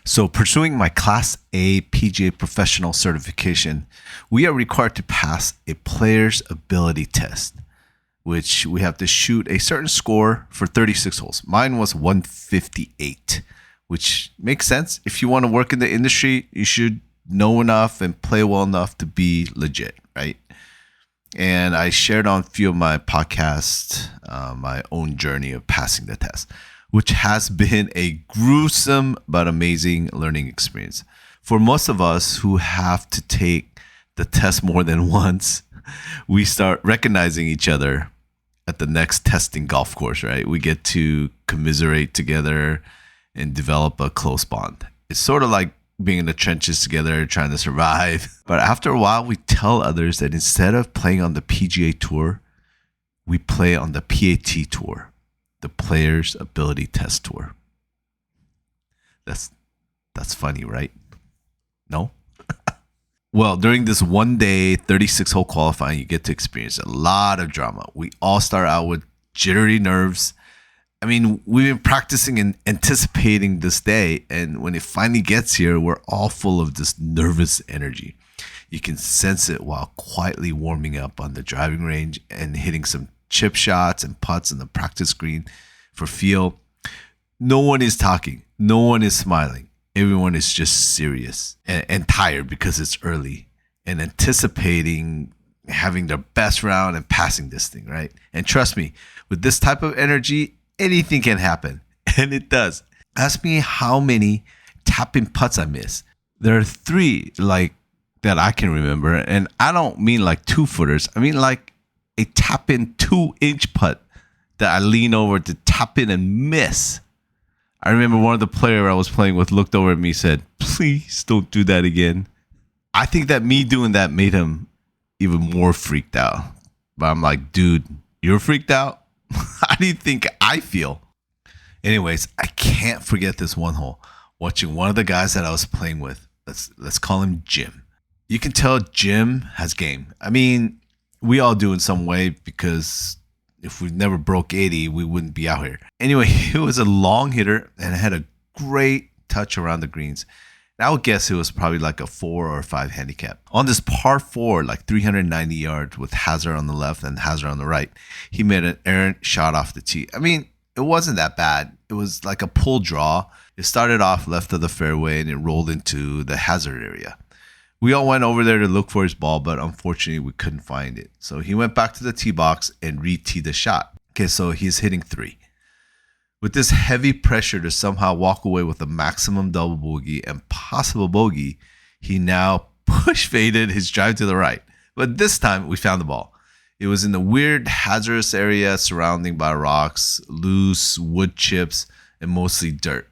So, pursuing my Class A PGA professional certification, we are required to pass a player's ability test, which we have to shoot a certain score for 36 holes. Mine was 158, which makes sense. If you want to work in the industry, you should know enough and play well enough to be legit, right? And I shared on a few of my podcasts my own journey of passing the test, which has been a gruesome but amazing learning experience. For most of us who have to take the test more than once, we start recognizing each other at the next testing golf course, right? We get to commiserate together and develop a close bond. It's sort of like being in the trenches together, trying to survive. But after a while, we tell others that instead of playing on the PGA Tour, we play on the PAT Tour, the Players Ability Test Tour. That's funny, right? No? Well, during this one-day 36-hole qualifying, you get to experience a lot of drama. We all start out with jittery nerves. I mean, we've been practicing and anticipating this day, and when it finally gets here, we're all full of this nervous energy. You can sense it while quietly warming up on the driving range and hitting some chip shots and putts on the practice green for feel. No one is talking. No one is smiling. Everyone is just serious and tired because it's early and anticipating having their best round and passing this thing, right? And trust me, with this type of energy, anything can happen, and it does. Ask me how many tap-in putts I miss. There are 3 that I can remember, and I don't mean like 2-footers. I mean like a tap-in 2-inch putt that I lean over to tap in and miss. I remember one of the players I was playing with looked over at me and said, "Please don't do that again." I think that me doing that made him even more freaked out. But I'm like, dude, you're freaked out? How do you think I feel? Anyways, I can't forget this one hole. Watching one of the guys that I was playing with, let's call him Jim. You can tell Jim has game. I mean, we all do in some way, because if we never broke 80, we wouldn't be out here. Anyway, he was a long hitter and had a great touch around the greens. And I would guess it was probably like a 4 or 5 handicap. On this par 4, like 390 yards with hazard on the left and hazard on the right, he made an errant shot off the tee. I mean, it wasn't that bad. It was like a pull draw. It started off left of the fairway and it rolled into the hazard area. We all went over there to look for his ball, but unfortunately we couldn't find it. So he went back to the tee box and re-teed the shot. Okay, so he's hitting 3. With this heavy pressure to somehow walk away with a maximum double bogey and possible bogey, he now push faded his drive to the right. But this time we found the ball. It was in the weird hazardous area surrounding by rocks, loose wood chips, and mostly dirt.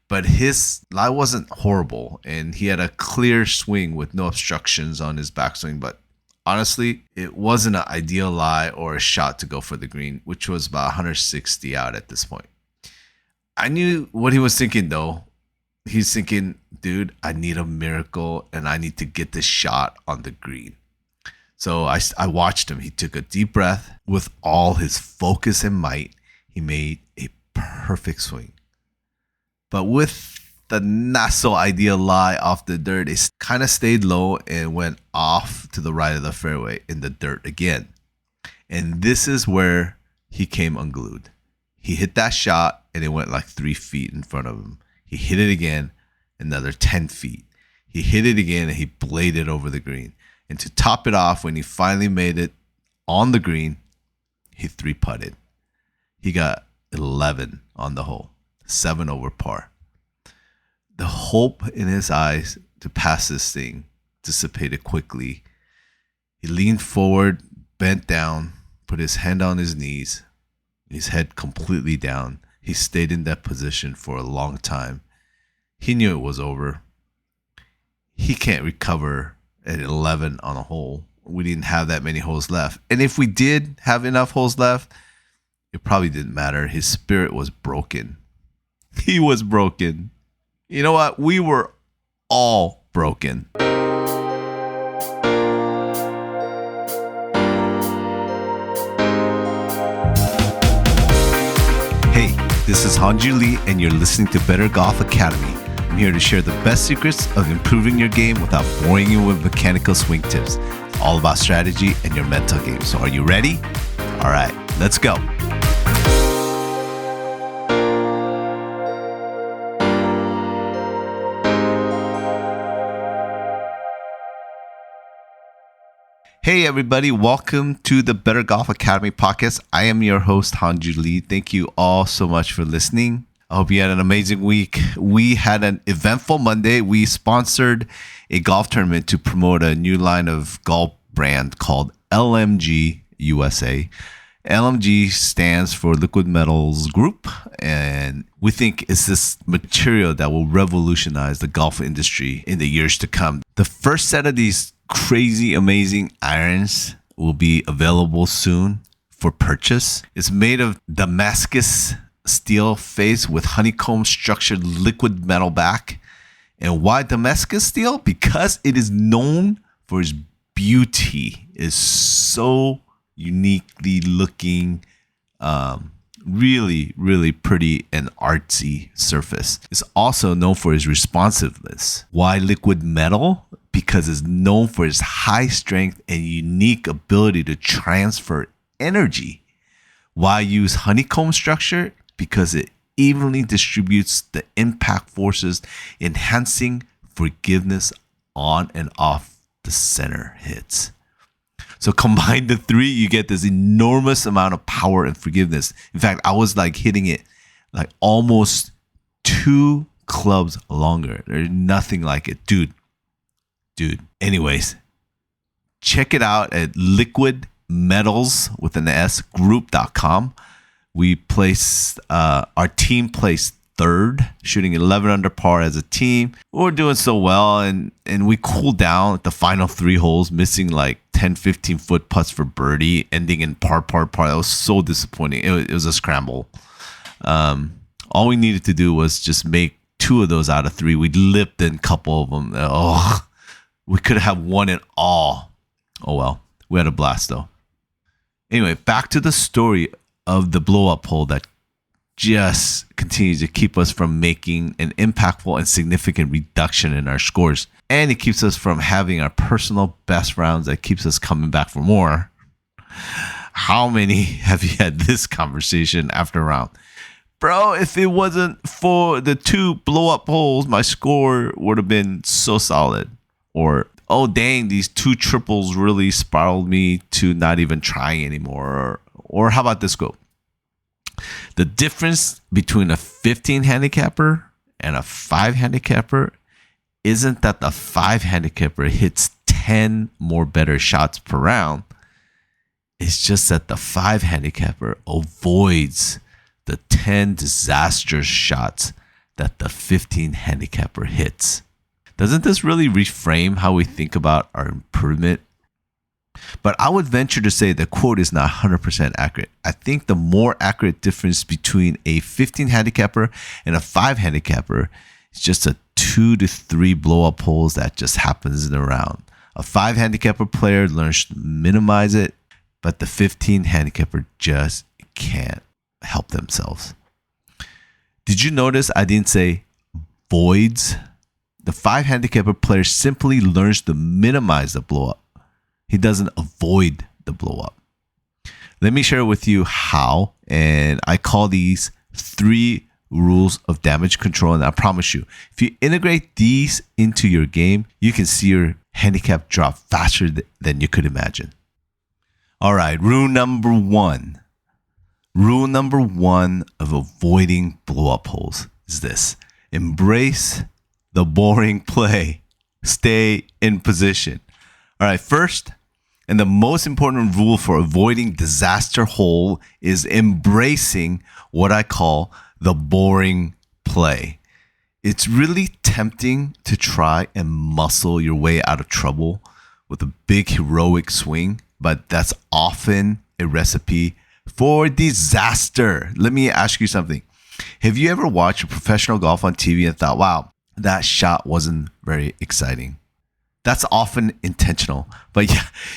But his lie wasn't horrible, and he had a clear swing with no obstructions on his backswing. But honestly, it wasn't an ideal lie or a shot to go for the green, which was about 160 out at this point. I knew what he was thinking, though. He's thinking, dude, I need a miracle, and I need to get this shot on the green. So I watched him. He took a deep breath. With all his focus and might, he made a perfect swing. But with the not so ideal lie off the dirt, it kind of stayed low and went off to the right of the fairway in the dirt again. And this is where he came unglued. He hit that shot and it went like 3 feet in front of him. He hit it again, another 10 feet. He hit it again and he bladed over the green. And to top it off, when he finally made it on the green, he 3-putted. He got 11 on the hole, 7 over par. The hope in his eyes to pass this thing dissipated quickly. He leaned forward, bent down, put his hand on his knees, his head completely down. He stayed in that position for a long time. He knew it was over. He can't recover at 11 on a hole. We didn't have that many holes left. And if we did have enough holes left, it probably didn't matter. His spirit was broken. He was broken. You know what? We were all broken. Hey, this is Hanju Lee, and you're listening to Better Golf Academy, I'm here to share the best secrets of improving your game without boring you with mechanical swing tips. It's all about strategy and your mental game. So are you ready? All right, let's go. Hey everybody, welcome to the Better Golf Academy podcast. I am your host, Hanju Lee. Thank you all so much for listening. I hope you had an amazing week. We had an eventful Monday. We sponsored a golf tournament to promote a new line of golf brand called LMG USA. LMG stands for Liquid Metals Group, and we think it's this material that will revolutionize the golf industry in the years to come. The first set of these crazy, amazing irons will be available soon for purchase. It's made of Damascus steel face with honeycomb structured liquid metal back. And why Damascus steel? Because it is known for its beauty. It's so uniquely looking, really pretty and artsy surface. It's also known for its responsiveness. Why liquid metal? Because it's known for its high strength and unique ability to transfer energy. Why use honeycomb structure? Because it evenly distributes the impact forces, enhancing forgiveness on and off the center hits. So combine the three, you get this enormous amount of power and forgiveness. In fact, I was like hitting it like almost 2 clubs longer. There's nothing like it. Dude. Anyways, check it out at liquidmetals with an S group.com. We placed, our team placed third, shooting 11 under par as a team. We're doing so well, and we cooled down at the final 3 holes, missing like 10, 15 foot putts for birdie, ending in par. That was so disappointing. It was a scramble. All we needed to do was just make 2 of those out of 3. We lipped in a couple of them. We could have won it all. Oh well, we had a blast though. Anyway, back to the story of the blow-up hole that just continues to keep us from making an impactful and significant reduction in our scores. And it keeps us from having our personal best rounds that keeps us coming back for more. How many have you had this conversation after a round? Bro, if it wasn't for the 2 blow-up holes, my score would have been so solid. Or, oh dang, these 2 triples really spiraled me to not even trying anymore. Or how about this quote? The difference between a 15 handicapper and a 5 handicapper isn't that the 5 handicapper hits 10 more better shots per round. It's just that the 5 handicapper avoids the 10 disastrous shots that the 15 handicapper hits. Doesn't this really reframe how we think about our improvement? But I would venture to say the quote is not 100% accurate. I think the more accurate difference between a 15 handicapper and a 5 handicapper is just a 2 to 3 blow-up holes that just happens in a round. A 5 handicapper player learns to minimize it, but the 15 handicapper just can't help themselves. Did you notice I didn't say voids? The 5 handicapper player simply learns to minimize the blow-up. He doesn't avoid the blow-up. Let me share with you how, and I call these 3 rules of damage control. And I promise you, if you integrate these into your game, you can see your handicap drop faster than you could imagine. All right, rule number 1. Rule number 1 of avoiding blow-up holes is this: embrace the boring play. Stay in position. All right, first and the most important rule for avoiding disaster hole is embracing what I call the boring play. It's really tempting to try and muscle your way out of trouble with a big heroic swing, but that's often a recipe for disaster. Let me ask you something. Have you ever watched a professional golf on TV and thought, wow, that shot wasn't very exciting? That's often intentional. But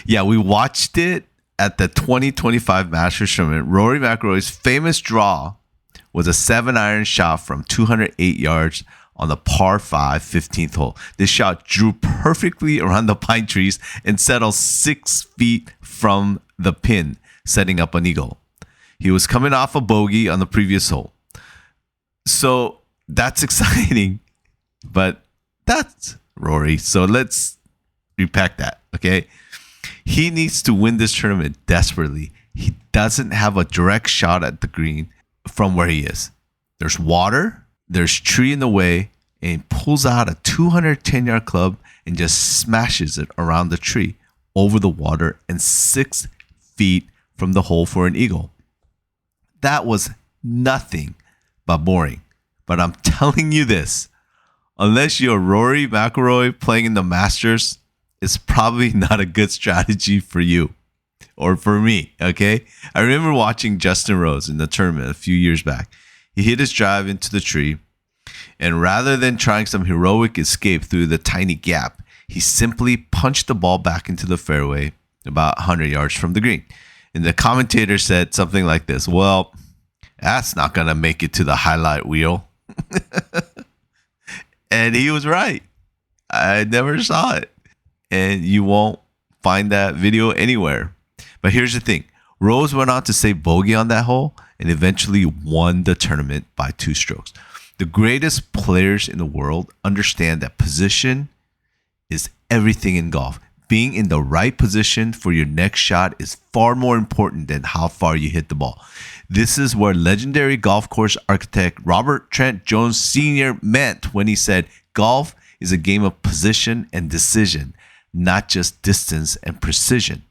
yeah, we watched it at the 2025 Masters Tournament. Rory McIlroy's famous draw was a 7-iron shot from 208 yards on the par 5 15th hole. This shot drew perfectly around the pine trees and settled 6 feet from the pin, setting up an eagle. He was coming off a bogey on the previous hole. So that's exciting, but that's Rory. So let's repack that, okay? He needs to win this tournament desperately. He doesn't have a direct shot at the green from where he is. There's water, there's tree in the way, and he pulls out a 210-yard club and just smashes it around the tree, over the water, and 6 feet from the hole for an eagle. That was nothing but boring. But I'm telling you this, unless you're Rory McIlroy playing in the Masters, it's probably not a good strategy for you or for me, okay? I remember watching Justin Rose in the tournament a few years back. He hit his drive into the tree, and rather than trying some heroic escape through the tiny gap, he simply punched the ball back into the fairway about 100 yards from the green. And the commentator said something like this, well, that's not going to make it to the highlight reel. And he was right. I never saw it. And you won't find that video anywhere. But here's the thing. Rose went on to save bogey on that hole and eventually won the tournament by 2 strokes. The greatest players in the world understand that position is everything in golf. Being in the right position for your next shot is far more important than how far you hit the ball. This is where legendary golf course architect Robert Trent Jones Sr. meant when he said, golf is a game of position and decision, not just distance and precision.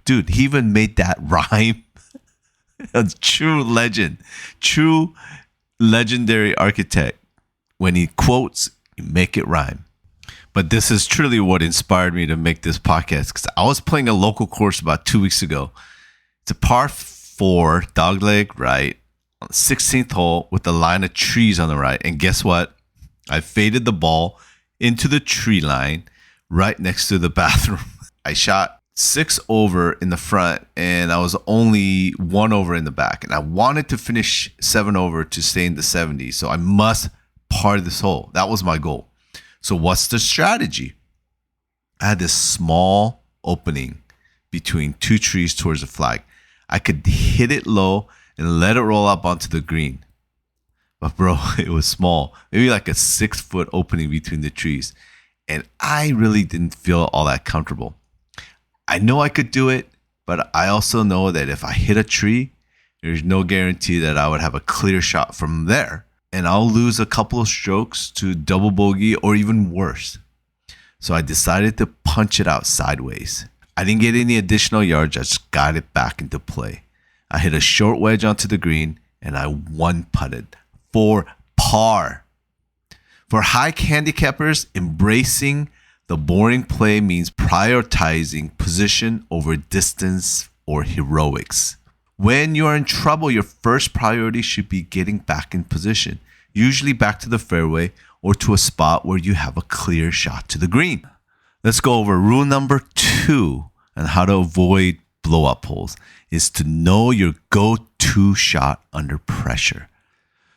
Dude, he even made that rhyme. A true legend, true legendary architect. When he quotes, you make it rhyme. But this is truly what inspired me to make this podcast, because I was playing a local course about 2 weeks ago. It's a par 4, dogleg right, on the 16th hole with a line of trees on the right. And guess what? I faded the ball into the tree line right next to the bathroom. I shot 6 over in the front, and I was only 1 over in the back. And I wanted to finish 7 over to stay in the 70s. So I must par this hole. That was my goal. So what's the strategy? I had this small opening between 2 trees towards the flag. I could hit it low and let it roll up onto the green. But bro, it was small. Maybe like a 6-foot opening between the trees. And I really didn't feel all that comfortable. I know I could do it, but I also know that if I hit a tree, there's no guarantee that I would have a clear shot from there. And I'll lose a couple of strokes to double bogey or even worse. So I decided to punch it out sideways. I didn't get any additional yards. I just got it back into play. I hit a short wedge onto the green and I one putted for par. For high handicappers, embracing the boring play means prioritizing position over distance or heroics. When you are in trouble, your first priority should be getting back in position, usually back to the fairway or to a spot where you have a clear shot to the green. Let's go over rule number 2 on how to avoid blow-up holes is to know your go-to shot under pressure.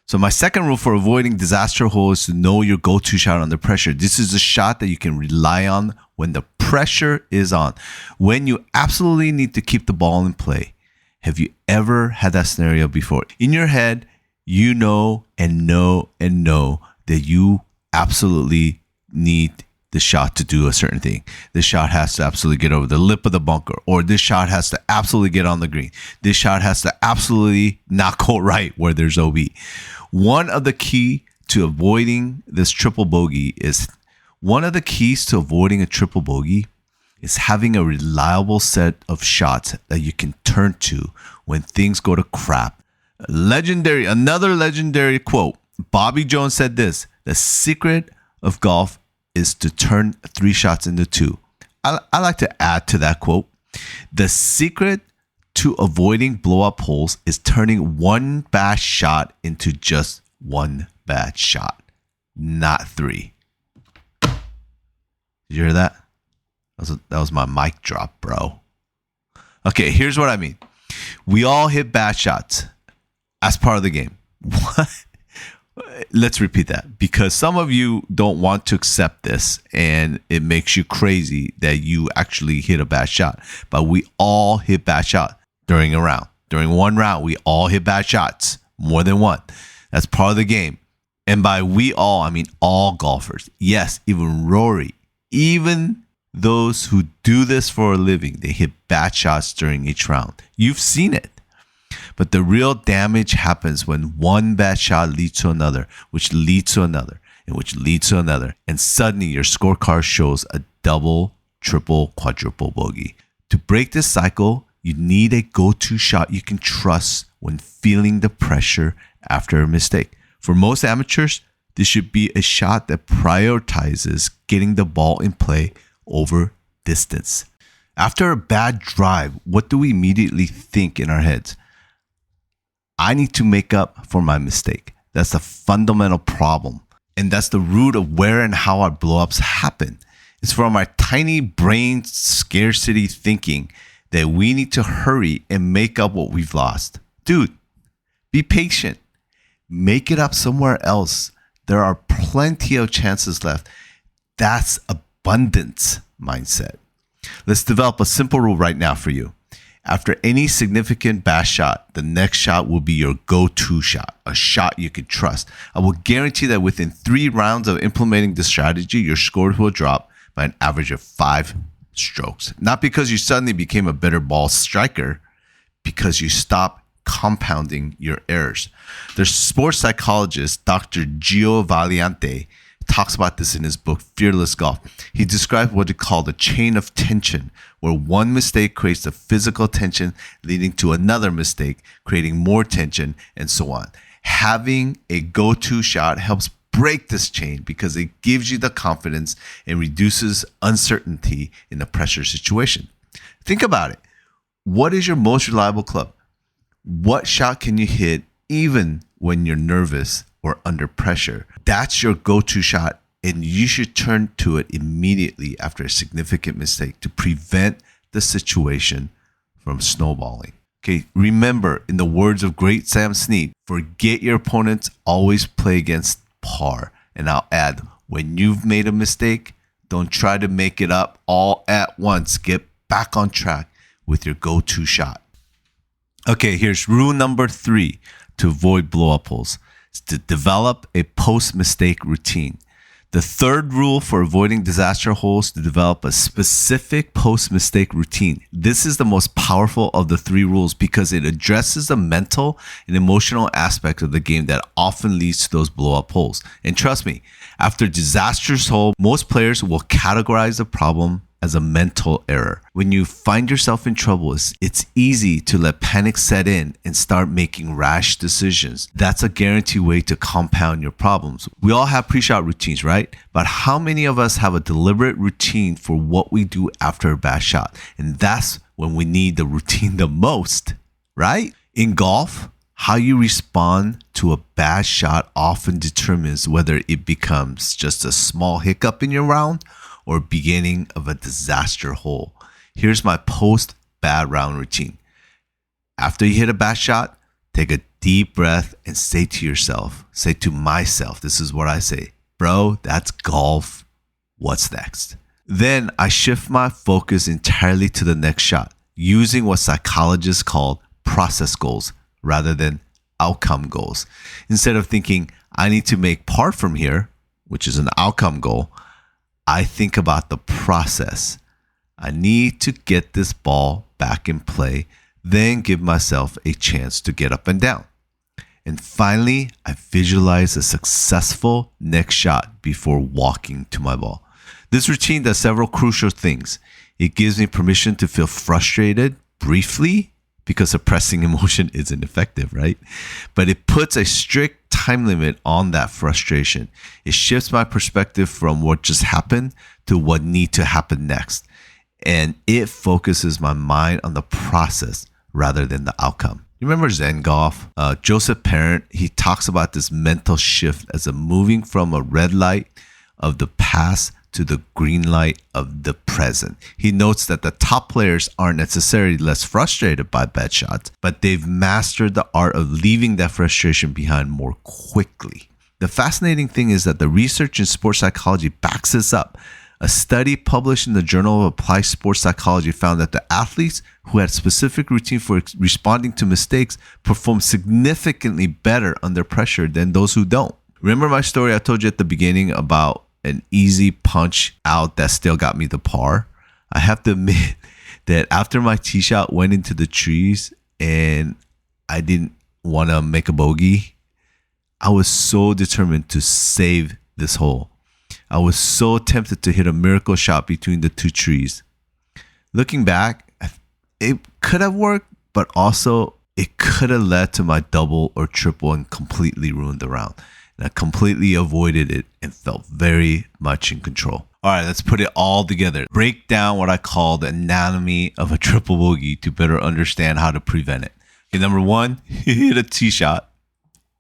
So my second rule for avoiding disaster holes is to know your go-to shot under pressure. This is a shot that you can rely on when the pressure is on, when you absolutely need to keep the ball in play. Have you ever had that scenario before? In your head, you know that you absolutely need the shot to do a certain thing. This shot has to absolutely get over the lip of the bunker, or this shot has to absolutely get on the green. This shot has to absolutely not go right where there's OB. One of the keys to avoiding a triple bogey is having a reliable set of shots that you can turn to when things go to crap. Another legendary quote. Bobby Jones said this: the secret of golf is to turn 3 shots into 2. I like to add to that quote. The secret to avoiding blow-up holes is turning 1 bad shot into just 1 bad shot, not 3. Did you hear that? That was my mic drop, bro. Okay, here's what I mean. We all hit bad shots as part of the game. Let's repeat that, because some of you don't want to accept this and it makes you crazy that you actually hit a bad shot. But we all hit bad shot during a round. During one round, we all hit bad shots, more than one. That's part of the game. And by we all, I mean all golfers. Yes, even Rory, even those who do this for a living, they hit bad shots during each round. You've seen it. But the real damage happens when one bad shot leads to another, which leads to another, and which leads to another. And suddenly your scorecard shows a double, triple, quadruple bogey. To break this cycle, you need a go-to shot you can trust when feeling the pressure after a mistake. For most amateurs, this should be a shot that prioritizes getting the ball in play over distance. After a bad drive, what do we immediately think in our heads? I need to make up for my mistake. That's a fundamental problem. And that's the root of where and how our blowups happen. It's from our tiny brain scarcity thinking that we need to hurry and make up what we've lost. Dude, be patient. Make it up somewhere else. There are plenty of chances left. That's abundance mindset. Let's develop a simple rule right now for you. After any significant bad shot, the next shot will be your go-to shot, a shot you can trust. I will guarantee that within 3 rounds of implementing this strategy, your scores will drop by an average of 5 strokes. Not because you suddenly became a better ball striker, because you stopped compounding your errors. The sports psychologist, Dr. Gio Valiante, talks about this in his book, Fearless Golf. He describes what he called a chain of tension, where one mistake creates a physical tension leading to another mistake, creating more tension, and so on. Having a go-to shot helps break this chain because it gives you the confidence and reduces uncertainty in a pressure situation. Think about it. What is your most reliable club? What shot can you hit even when you're nervous or under pressure? That's your go-to shot, and you should turn to it immediately after a significant mistake to prevent the situation from snowballing. Okay, remember, in the words of great Sam Snead, forget your opponents, always play against par. And I'll add, when you've made a mistake, don't try to make it up all at once. Get back on track with your go-to shot. Okay, here's rule number 3 to avoid blow-up holes. It's to develop a post-mistake routine. The third rule for avoiding disaster holes is to develop a specific post-mistake routine. This is the most powerful of the 3 rules because it addresses the mental and emotional aspect of the game that often leads to those blow-up holes. And trust me, after disastrous hole, most players will categorize the problem as a mental error. When you find yourself in trouble, it's easy to let panic set in and start making rash decisions. That's a guaranteed way to compound your problems. We all have pre-shot routines, right? But how many of us have a deliberate routine for what we do after a bad shot? And that's when we need the routine the most, right? In golf, how you respond to a bad shot often determines whether it becomes just a small hiccup in your round or beginning of a disaster hole. Here's my post bad round routine. After you hit a bad shot, take a deep breath and say to myself, this is what I say, bro, that's golf. What's next? Then I shift my focus entirely to the next shot, using what psychologists call process goals rather than outcome goals. Instead of thinking, I need to make par from here, which is an outcome goal, I think about the process. I need to get this ball back in play, then give myself a chance to get up and down. And finally, I visualize a successful next shot before walking to my ball. This routine does several crucial things. It gives me permission to feel frustrated briefly because suppressing emotion isn't effective, right? But it puts a strict time limit on that frustration. It shifts my perspective from what just happened to what needs to happen next. And it focuses my mind on the process rather than the outcome. You remember Zen Golf? Joseph Parent, he talks about this mental shift as a moving from a red light of the past to the green light of the present. He notes that the top players aren't necessarily less frustrated by bad shots, but they've mastered the art of leaving that frustration behind more quickly. The fascinating thing is that the research in sports psychology backs this up. A study published in the Journal of Applied Sports Psychology found that the athletes who had specific routine for responding to mistakes performed significantly better under pressure than those who don't. Remember my story I told you at the beginning about an easy punch out that still got me the par? I have to admit that after my tee shot went into the trees and I didn't want to make a bogey, I was so determined to save this hole. I was so tempted to hit a miracle shot between the two trees. Looking back, it could have worked, but also it could have led to my double or triple and completely ruined the round. And I completely avoided it and felt very much in control. All right, let's put it all together. Break down what I call the anatomy of a triple bogey to better understand how to prevent it. Okay, number one, you hit a tee shot.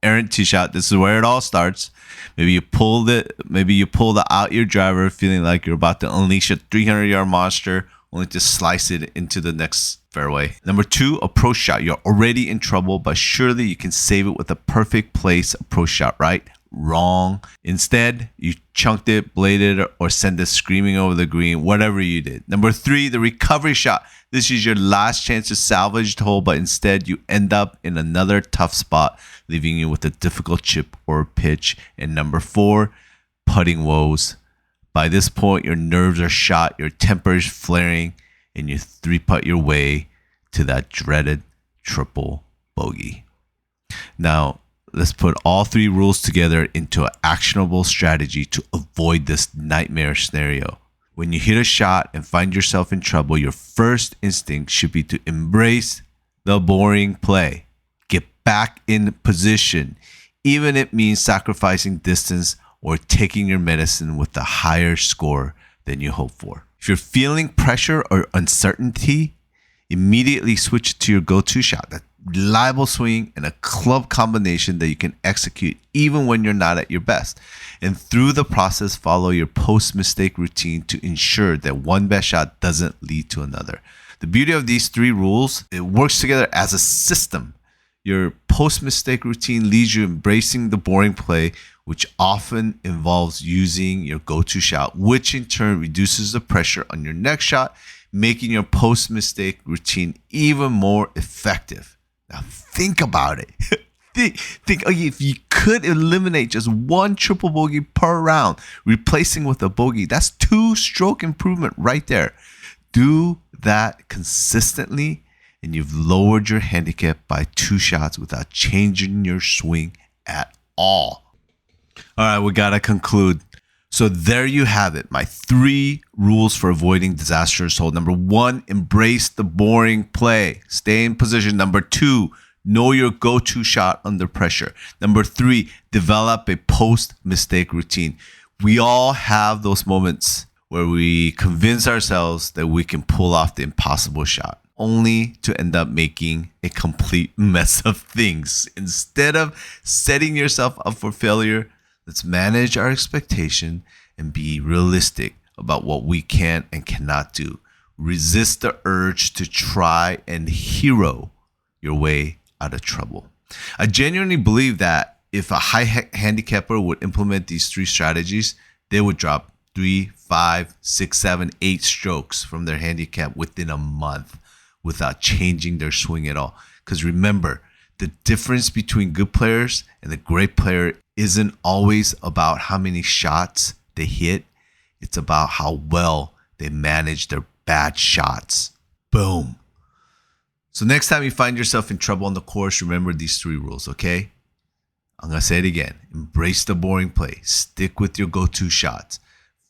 Errant tee shot. This is where it all starts. Maybe you pull the out your driver, feeling like you're about to unleash a 300-yard monster, only to slice it into the next fairway. Number two, approach shot. You're already in trouble, but surely you can save it with a perfect place approach shot, right? Wrong. Instead, you chunked it, bladed it, or sent it screaming over the green, whatever you did. Number three, the recovery shot. This is your last chance to salvage the hole, but instead you end up in another tough spot, leaving you with a difficult chip or pitch. And number four, putting woes. By this point, your nerves are shot, your temper is flaring, and you three-putt your way to that dreaded triple bogey. Now, let's put all three rules together into an actionable strategy to avoid this nightmare scenario. When you hit a shot and find yourself in trouble, your first instinct should be to embrace the boring play. Get back in position, even if it means sacrificing distance or taking your medicine with a higher score than you hope for. If you're feeling pressure or uncertainty, immediately switch to your go-to shot. That reliable swing and a club combination that you can execute even when you're not at your best. And through the process, follow your post-mistake routine to ensure that one best shot doesn't lead to another. The beauty of these three rules, it works together as a system. Your post-mistake routine leads you embracing the boring play, which often involves using your go-to shot, which in turn reduces the pressure on your next shot, making your post-mistake routine even more effective. Now think about it. think if you could eliminate just one triple bogey per round, replacing with a bogey, that's 2-stroke improvement right there. Do that consistently, and you've lowered your handicap by 2 shots without changing your swing at all. All right, we gotta conclude. So there you have it, my 3 rules for avoiding disastrous hole. Number 1, embrace the boring play. Stay in position. Number 2, know your go-to shot under pressure. Number 3, develop a post-mistake routine. We all have those moments where we convince ourselves that we can pull off the impossible shot, only to end up making a complete mess of things. Instead of setting yourself up for failure, let's manage our expectation and be realistic about what we can and cannot do. Resist the urge to try and hero your way out of trouble. I genuinely believe that if a high handicapper would implement these 3 strategies, they would drop 3, 5, 6, 7, 8 strokes from their handicap within a month without changing their swing at all. Because remember, the difference between good players and the great player isn't always about how many shots they hit. It's about how well they manage their bad shots. Boom. So next time you find yourself in trouble on the course, remember these 3 rules, okay? I'm going to say it again. Embrace the boring play. Stick with your go-to shots.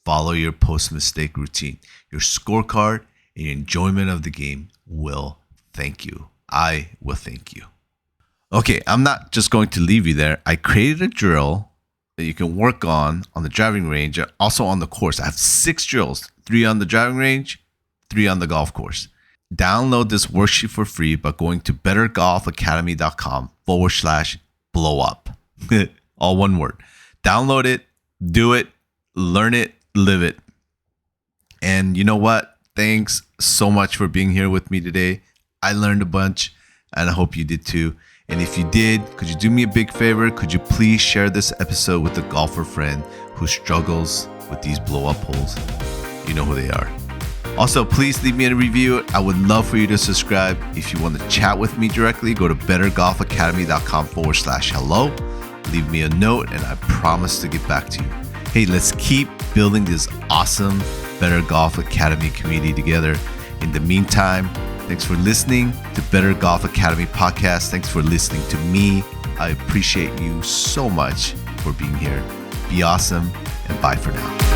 Follow your post-mistake routine. Your scorecard and your enjoyment of the game will thank you. I will thank you. Okay, I'm not just going to leave you there. I created a drill that you can work on the driving range and also on the course. I have 6 drills, 3 on the driving range, 3 on the golf course. Download this worksheet for free by going to bettergolfacademy.com/blow-up. All one word. Download it, do it, learn it, live it. And you know what? Thanks so much for being here with me today. I learned a bunch, and I hope you did too. And if you did, could you do me a big favor? Could you please share this episode with a golfer friend who struggles with these blow-up holes? You know who they are. Also, please leave me a review. I would love for you to subscribe. If you want to chat with me directly, go to bettergolfacademy.com/hello. Leave me a note and I promise to get back to you. Hey, let's keep building this awesome Better Golf Academy community together. In the meantime, thanks for listening to Better Golf Academy podcast. Thanks for listening to me. I appreciate you so much for being here. Be awesome and bye for now.